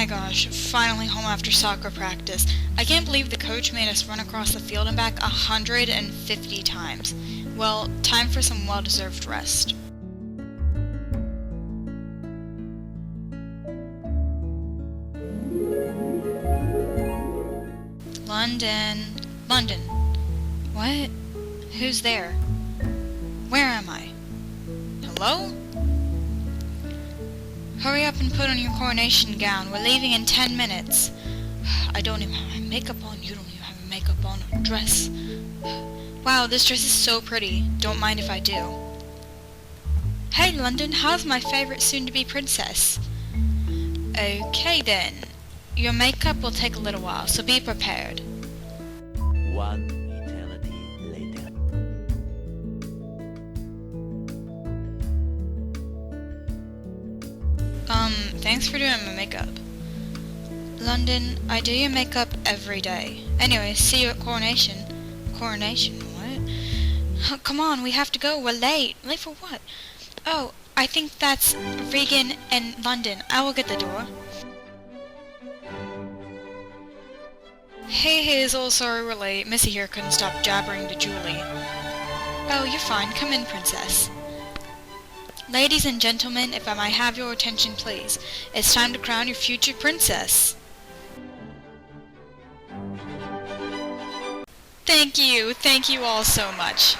gosh, finally home after soccer practice. I can't believe the coach made us run across the field and back 150 times. Well, time for some well-deserved rest. London. London. What? Who's there? Where am I? Hello? Hurry up and put on your coronation gown. We're leaving in 10 minutes. I don't even have my makeup on. You don't even have your makeup on or dress. Wow, this dress is so pretty. Don't mind if I do. Hey, London, how's my favorite soon-to-be princess? Okay, then. Your makeup will take a little while, so be prepared. One eternity later. Thanks for doing my makeup. London, I do your makeup every day. Anyway, see you at coronation. Coronation? What? Oh, come on, we have to go. We're late. Late for what? Oh, I think that's Regan and London. I will get the door. Hey Hazel, sorry we're late. Missy here couldn't stop jabbering to Julie. Oh, you're fine. Come in, princess. Ladies and gentlemen, if I might have your attention, please. It's time to crown your future princess. Thank you all so much.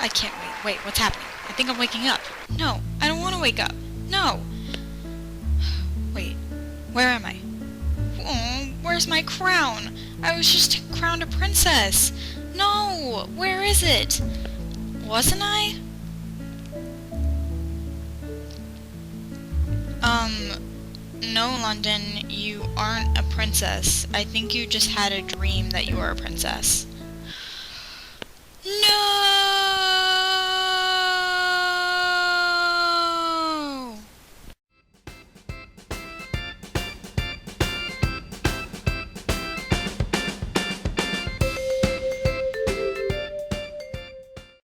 I can't wait. Wait, what's happening? I think I'm waking up. No, I don't want to wake up. No. Wait, where am I? Oh, where's my crown? I was just crowned a princess. No, where is it? Wasn't I? No, London, you aren't a princess. I think you just had a dream that you were a princess.